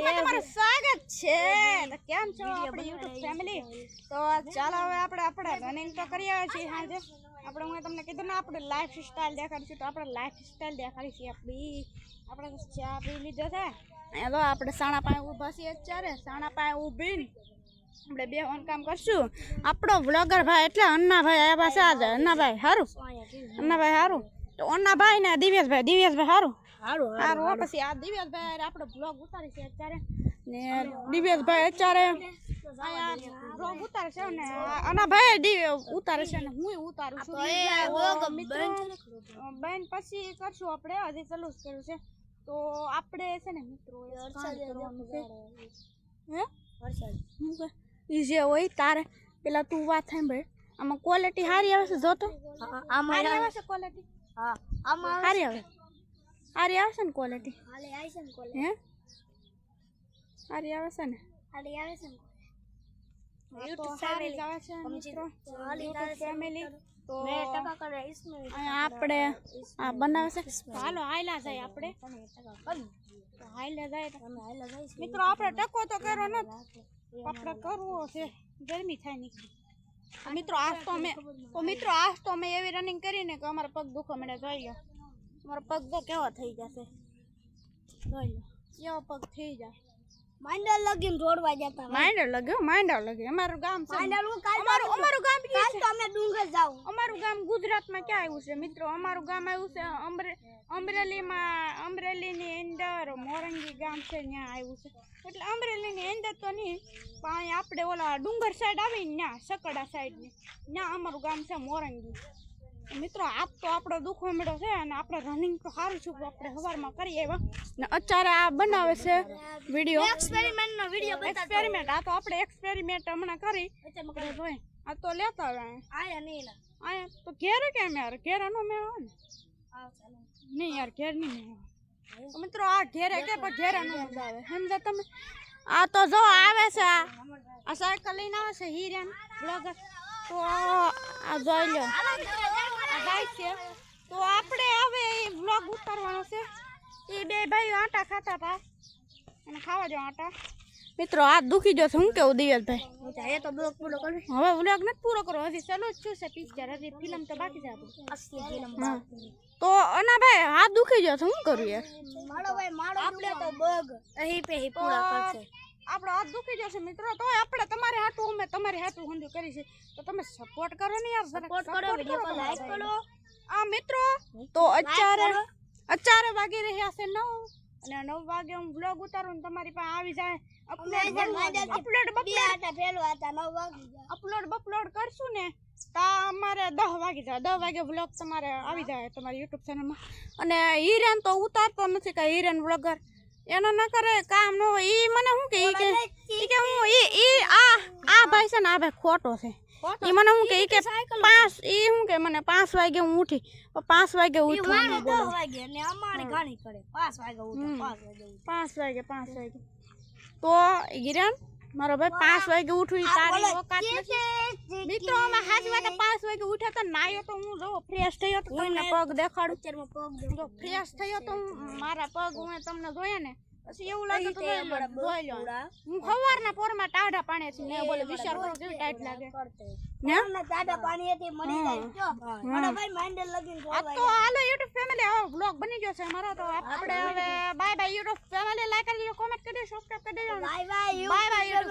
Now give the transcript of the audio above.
ચેનલમાં તમારું સ્વાગત છે. તો કેમ છો આપણી YouTube ફેમિલી? તો ચાલો હવે આપણે રનિંગ તો કરી આવ્યા છીએ સાંજે. આપણે હું તમને કીધું ને આપણે લાઈફ સ્ટાઈલ દેખાડીશું, તો આપણે લાઈફ સ્ટાઈલ દેખાડીશું આપણી. આપણે ચા પી લીધો છે. અહીંયા તો આપણે સાણા પાસે ઊભા છીએ અત્યારે. સાણા પાસે ઊભીને આપણે બે કામ કરશું. આપણો વ્લોગર ભાઈ એટલે અન્નાભાઈ આવ્યા છે આજે. અન્નાભાઈ સારું, અન્નાભાઈ સારું. તો અન્નાભાઈ ને દિવ્યેશભાઈ સારું સારું. પછી આ દિવ્યેશભાઈ આપણે બ્લોગ ઉતારી છે અત્યારે ને દિવ્યેશભાઈ અત્યારે બ્લોગ ઉતારે છે ને અન્નાભાઈ ઉતારે છે ને હું ઉતારું છું. બેન પછી કરશું આપણે, હજી ચાલુ જ કર્યું છે. તો આપણે છે ને મિત્રો જે હોય તારે પેલા તું વાત સાંભળ. આમાં ક્વોલિટી સારી આવે છે જોતો. આમાં આવે છે ક્વોલિટી. હા આમાં સારી આવે, સારી આવે છે ને ક્વોલિટી. હે સારી આવે છે ને, સારી આવે છે ને YouTube ફેમિલી. તો આપણે આ બનાવે છે. હાલો હાઈલા જાય આપણે, હાઈલા જાય મિત્રો. આપણે ટકો તો કર્યો ને, આપણે કરવો છે. ગરમી થાય નીકળી મિત્રો. આજ તો અમે એવી રનિંગ કરીને કે અમારા પગ દુખો મળે. જોઈ લો અમારો પગ તો કેવો થઈ જશે. જોઈ લો કેવો પગ થઈ જાય. માંડર લગીને દોડવા જતા. માંડર લગે અમારું ગામ છે. અમારું ગામ તો અમે ડુંગર જાવ. અમારું ગામ ગુજરાતમાં ક્યાં આવ્યું છે મિત્રો? અમારું ગામ આવ્યું છે અમરેલીની અંદર મોરંગી ગામ છે, ત્યાં આવ્યું છે. એટલે અમરેલીની અંદર તો નહીં, પણ આપણે ઓલા ડુંગર સાઈડ આવીને ત્યાં સકડા સાઈડ ને ત્યાં અમારું ગામ છે મોરંગી. મિત્રો આજ તો આપણો દુખો મળ્યો છે અને આપણે રનિંગ તો સારું છું આપણે સવારમાં કરી આવ્યા ને અત્યારે આ બનાવે છે વિડીયો, એક્સપેરિમેન્ટનો વિડીયો. એક્સપેરિમેન્ટ આ તો આપણે એક્સપેરિમેન્ટ હમણાં કરી જોઈ. આ તો લેતા આયા તો ઘેરે કેમ યાર? ઘેર નો મેળ આવે ને? નહીં યાર ઘેર નહીં મેળ આવે મિત્રો. આ ઘેરે કે પણ ઘેરે નો મજા આવે સમજા તમે. આ તો જો આવે છે આ સાયકલ લઈને આવે છે હિરેન બ્લોગર. તો આ જોઈ લો જાય છે. તો આપણે હવે એ બ્લોગ ઉતારવાનો છે. એ બે ભાઈ આટા ખાતા હતા અને ખાવા જો આટા. મિત્રો હાથ દુખી જશે. હું કેવું દિવ્યેશભાઈ? તો બ્લોગ પૂરો કરો. હવે બ્લોગ નથી પૂરો કરો, હજી ચાલુ જ છે પિક્ચર, હજી ફિલ્મ તો બાકી છે આપણું. તો અનાભાઈ હાથ દુખી જશે, શું કરું યાર? આપણે તો બગ અહીં પે પૂરા કરશે. આપણો હાથ દુખી જશે મિત્રો. તો આપણે તમારે હાટું અમે તમારી હાટું હંધુ કરી છે. તો તમે સપોર્ટ કરો ને યાર, સપોર્ટ કરો, વિડિયો પર લાઈક કરો. આ મિત્રો તો અત્યારે વાગી રહ્યા છે 9 અને 9 વાગે હું બ્લોગ ઉતારું ને તમારી પાસે આવી જાય. અપલોડ કરશું ને તો અમારે 10 વાગી જાય. 10 વાગે વ્લોગ તમારે આવી જાય તમારી YouTube ચેનલમાં. અને હિરેન તો ઉતારતો નથી કઈ, હિરેન વ્લોગર એનો ન કરે કામ ન હોય. ઈ મને શું કે હું આ ભાઈ છે ને, આ ભાઈ ખોટો છે. ઈ મને શું કે 5 વાગે હું ઉઠી, 5 વાગે ઉઠવાનું 10 વાગે ને અમારે ઘણી કરે 5 વાગે ઉઠે. 5 વાગે તો હિરેન મારો ભાઈ 5 વાગે ઉઠું તારી ઓકાત નથી મિત્રો. અમે હાજી વાત 5 વાગે ઉઠ્યા તો નાયો તો હું જો ફ્રેશ થયો તો તમને પગ દેખાડું. જો ફ્રેશ થયો તો મારા પગ હું તમને જોયા ને પછી એવું લાગે તો જોઈ લો. હું સવારના પોરમાં ટાઢા પાણી થી ને બોલે વિચાર કરો કેવી ટાઈટ લાગે ને ટાઢા પાણી થી મળી જાય. મને ભાઈ માંડલ લગીને આ તો હાલો YouTube ફેમિલી આવો વ્લોગ બની ગયો છે અમારો. તો આપણે હવે bye bye YouTube family, like કરી દેજો, કોમેન્ટ કરી દેજો, સબસ્ક્રાઇબ કરી દેજો. Bye bye YouTube.